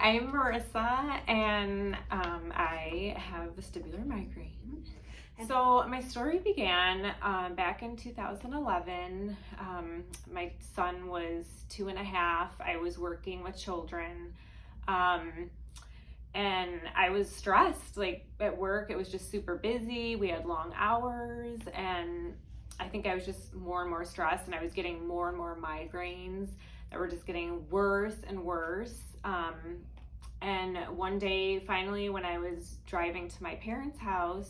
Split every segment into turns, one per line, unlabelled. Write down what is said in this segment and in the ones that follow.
I'm Marissa, and I have vestibular migraine. So my story began back in 2011. My son was 2.5. I was working with children, and I was stressed. Like at work, it was just super busy. We had long hours, and I think I was just more and more stressed, and I was getting more and more migraines that were just getting worse and worse. And one day, finally, when I was driving to my parents' house,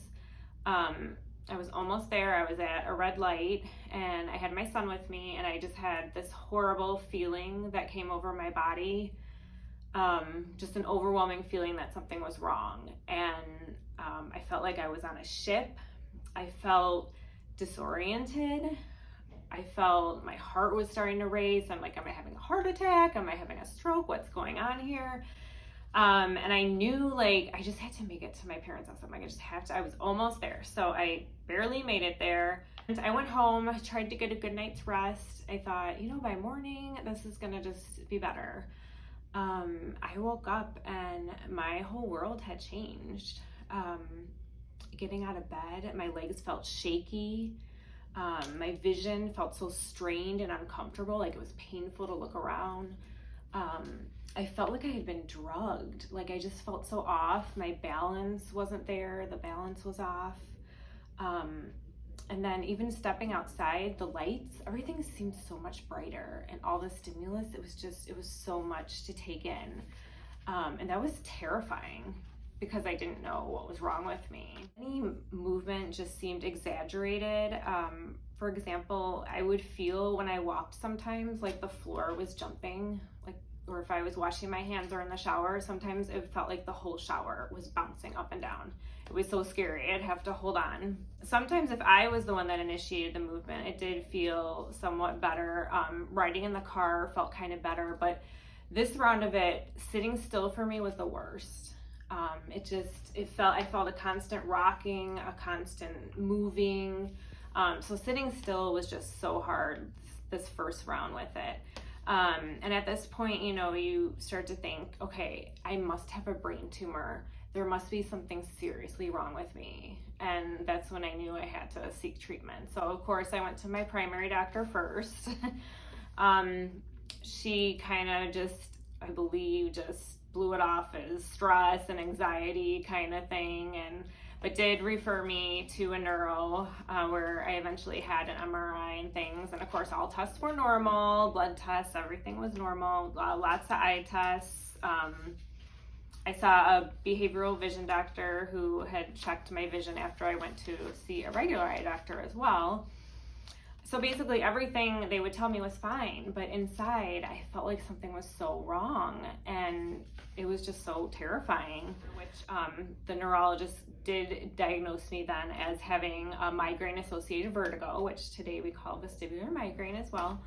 I was almost there. I was at a red light, and I had my son with me, and I just had this horrible feeling that came over my body. Just an overwhelming feeling that something was wrong. And I felt like I was on a ship. I felt disoriented. I felt my heart was starting to race. I'm like, am I having a heart attack? Am I having a stroke? What's going on here? And I knew like I just had to make it to my parents' house. I'm like, I just have to. I was almost there. So I barely made it there. And I went home, tried to get a good night's rest. I thought, by morning, this is going to just be better. I woke up and my whole world had changed. Getting out of bed, my legs felt shaky. My vision felt so strained and uncomfortable, like it was painful to look around. I felt like I had been drugged. Like I just felt so off. My balance wasn't there. The balance was off. And then even stepping outside, the lights, everything seemed so much brighter, and all the stimulus, it was so much to take in. And that was terrifying because I didn't know what was wrong with me. Any movement just seemed exaggerated. For example, I would feel when I walked sometimes like the floor was jumping, or if I was washing my hands or in the shower, sometimes it felt like the whole shower was bouncing up and down. It was so scary. I'd have to hold on. Sometimes if I was the one that initiated the movement, it did feel somewhat better. Riding in the car felt kind of better, but this round of it, sitting still for me was the worst. I felt a constant rocking, a constant moving. So sitting still was just so hard this first round with it. And at this point, you start to think, okay, I must have a brain tumor. There must be something seriously wrong with me. And that's when I knew I had to seek treatment. So of course I went to my primary doctor first. She kind of I believe, blew it off as stress and anxiety kind of thing, but did refer me to a neuro where I eventually had an MRI and things. And of course, all tests were normal, blood tests, everything was normal, lots of eye tests. I saw a behavioral vision doctor who had checked my vision after I went to see a regular eye doctor as well. So basically everything they would tell me was fine, but inside I felt like something was so wrong, and it was just so terrifying, which the neurologist did diagnose me then as having a migraine-associated vertigo, which today we call vestibular migraine as well.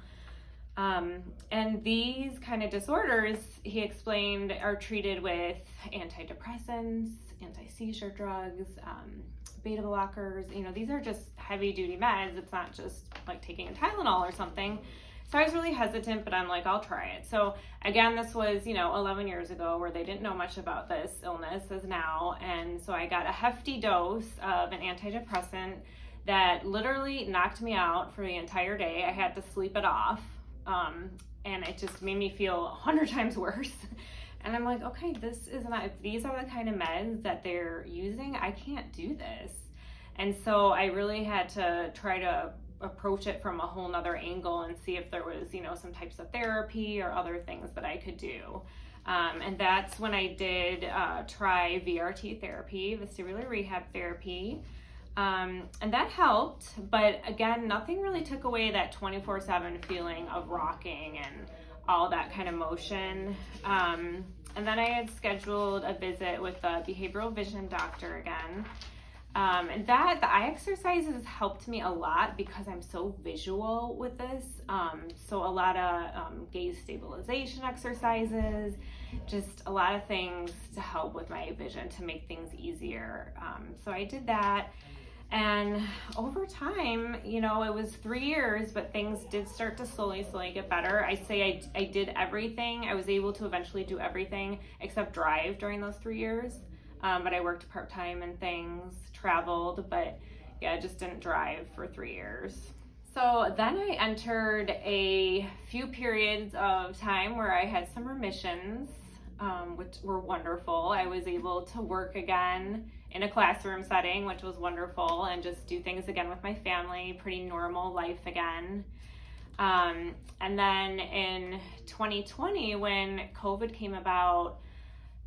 And these kind of disorders, he explained, are treated with antidepressants, anti-seizure drugs, beta blockers. These are just heavy duty meds. It's not just like taking a Tylenol or something. So I was really hesitant, but I'm like, I'll try it. So again, this was, 11 years ago, where they didn't know much about this illness as now. And so I got a hefty dose of an antidepressant that literally knocked me out for the entire day. I had to sleep it off. And it just made me feel 100 times worse. And I'm like, okay, this is not, if these are the kind of meds that they're using, I can't do this. And so I really had to try to approach it from a whole nother angle and see if there was, some types of therapy or other things that I could do. And that's when I did try VRT therapy, vestibular rehab therapy. And that helped, but again, nothing really took away that 24/7 feeling of rocking and all that kind of motion. And then I had scheduled a visit with a behavioral vision doctor again. And the eye exercises helped me a lot because I'm so visual with this. So a lot of gaze stabilization exercises, just a lot of things to help with my vision to make things easier. So I did that. And over time, you know, it was 3 years, but things did start to slowly get better. I say I did everything. I was able to eventually do everything except drive during those 3 years. But I worked part-time and things, traveled, but yeah, just didn't drive for 3 years. So then I entered a few periods of time where I had some remissions, which were wonderful. I was able to work again in a classroom setting, which was wonderful, and just do things again with my family, pretty normal life again. And then in 2020, when COVID came about,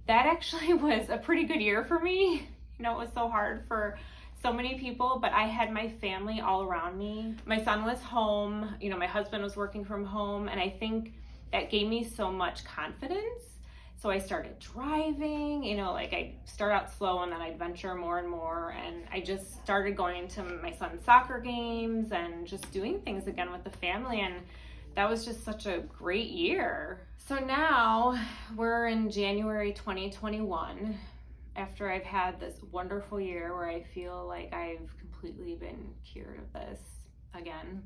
that actually was a pretty good year for me. You know, it was so hard for so many people, but I had my family all around me. My son was home, you know, my husband was working from home, and I think that gave me so much confidence. So I started driving, you know, like I start out slow and then I'd venture more and more. And I just started going to my son's soccer games and just doing things again with the family. And that was just such a great year. So now we're in January 2021, after I've had this wonderful year where I feel like I've completely been cured of this again.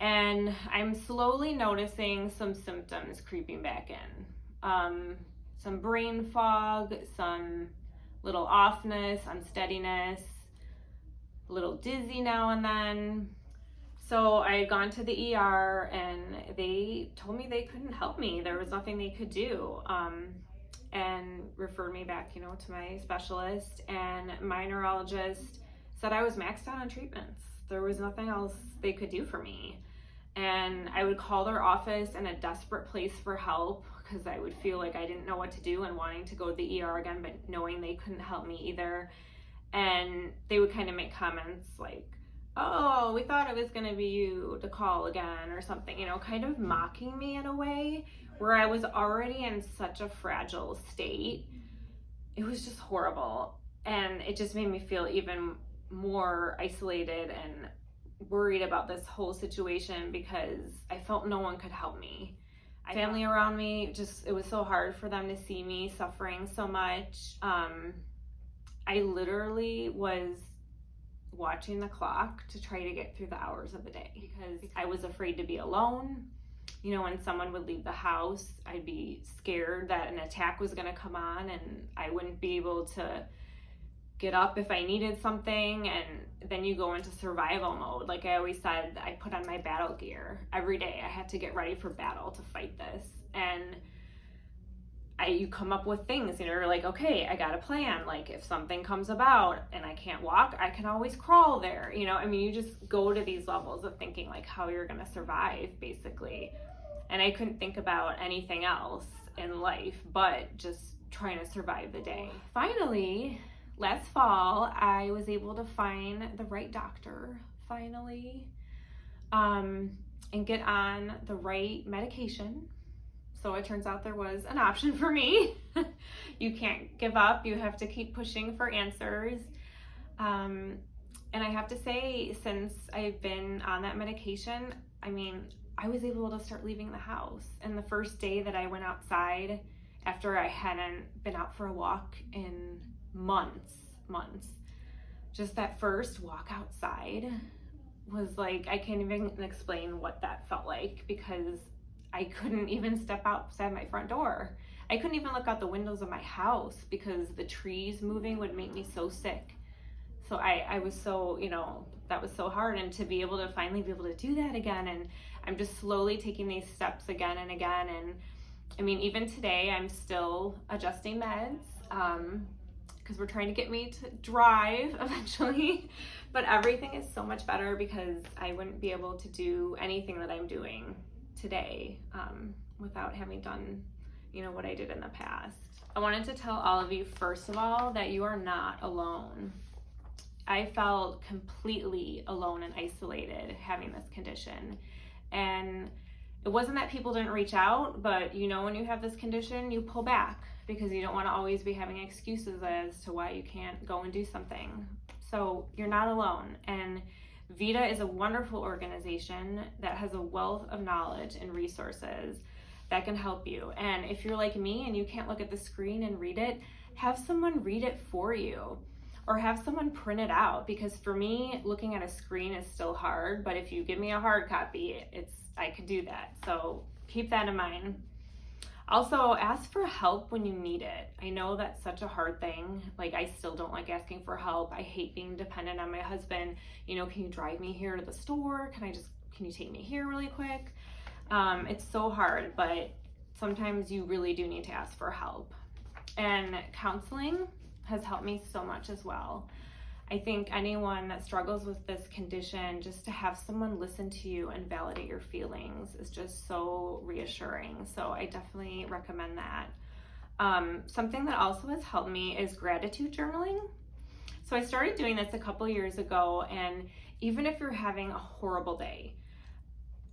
And I'm slowly noticing some symptoms creeping back in. Some brain fog, some little offness, unsteadiness, a little dizzy now and then. So I had gone to the ER and they told me they couldn't help me. There was nothing they could do. And referred me back, you know, to my specialist, and my neurologist said I was maxed out on treatments. There was nothing else they could do for me. And I would call their office in a desperate place for help because I would feel like I didn't know what to do and wanting to go to the ER again, but knowing they couldn't help me either. And they would kind of make comments like, oh, we thought it was going to be you to call again or something, you know, kind of mocking me in a way where I was already in such a fragile state. It was just horrible. And it just made me feel even more isolated and worried about this whole situation because I felt no one could help me. Family around me, just, it was so hard for them to see me suffering so much. I literally was watching the clock to try to get through the hours of the day because I was afraid to be alone. You know, when someone would leave the house, I'd be scared that an attack was going to come on and I wouldn't be able to get up if I needed something. And then you go into survival mode. Like I always said, I put on my battle gear every day. I had to get ready for battle to fight this. And you come up with things, you know, you're like, okay, I got a plan. Like if something comes about and I can't walk, I can always crawl there. You know, I mean, you just go to these levels of thinking like how you're going to survive basically. And I couldn't think about anything else in life, but just trying to survive the day. Finally, last fall, I was able to find the right doctor finally, and get on the right medication. So it turns out there was an option for me. You can't give up. You have to keep pushing for answers. And I have to say, since I've been on that medication, I mean, I was able to start leaving the house. And the first day that I went outside, after I hadn't been out for a walk in months, just that first walk outside was like, I can't even explain what that felt like because I couldn't even step outside my front door. I couldn't even look out the windows of my house because the trees moving would make me so sick. So I was so, you know, that was so hard. And to be able to finally be able to do that again. And I'm just slowly taking these steps again and again. And I mean, even today, I'm still adjusting meds because we're trying to get me to drive eventually. But everything is so much better because I wouldn't be able to do anything that I'm doing today without having done, you know, what I did in the past. I wanted to tell all of you, first of all, that you are not alone. I felt completely alone and isolated having this condition. And it wasn't that people didn't reach out, but you know, when you have this condition, you pull back because you don't want to always be having excuses as to why you can't go and do something. So you're not alone. And VITA is a wonderful organization that has a wealth of knowledge and resources that can help you. And if you're like me and you can't look at the screen and read it, have someone read it for you. or have someone print it out, because for me, looking at a screen is still hard, but if you give me a hard copy, I could do that. So keep that in mind. Also, ask for help when you need it. I know that's such a hard thing. Like, I still don't like asking for help. I hate being dependent on my husband. You know, can you drive me here to the store? Can you take me here really quick? It's so hard, but sometimes you really do need to ask for help. And counseling has helped me so much as well. I think anyone that struggles with this condition, just to have someone listen to you and validate your feelings is just so reassuring. So I definitely recommend that. Something that also has helped me is gratitude journaling. So I started doing this a couple years ago, and even if you're having a horrible day,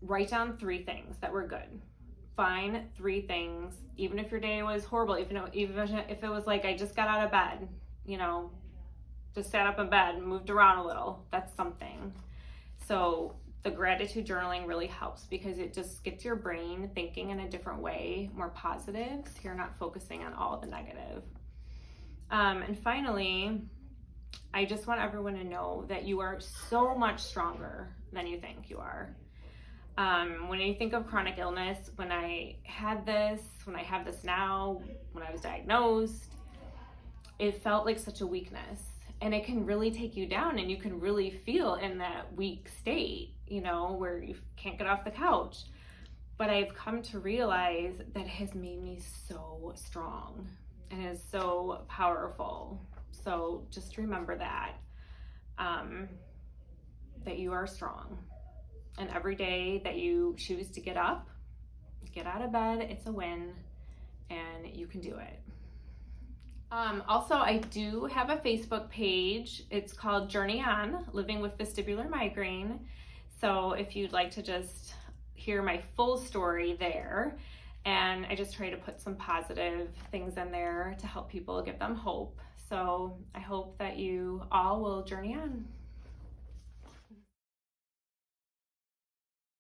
write down 3 things that were good. Find 3 things, even if your day was horrible, even if it was like, I just got out of bed, you know, just sat up in bed and moved around a little, that's something. So the gratitude journaling really helps because it just gets your brain thinking in a different way, more positive, so you're not focusing on all the negative. And finally, I just want everyone to know that you are so much stronger than you think you are. When you think of chronic illness, when I have this now, when I was diagnosed, it felt like such a weakness, and it can really take you down, and you can really feel in that weak state, you know, where you can't get off the couch. But I've come to realize that it has made me so strong and is so powerful. So just remember that, that you are strong. And every day that you choose to get up, get out of bed, it's a win, and you can do it. Also, I do have a Facebook page. It's called Journey On, Living with Vestibular Migraine. So if you'd like to just hear my full story there, and I just try to put some positive things in there to help people, give them hope. So I hope that you all will journey on.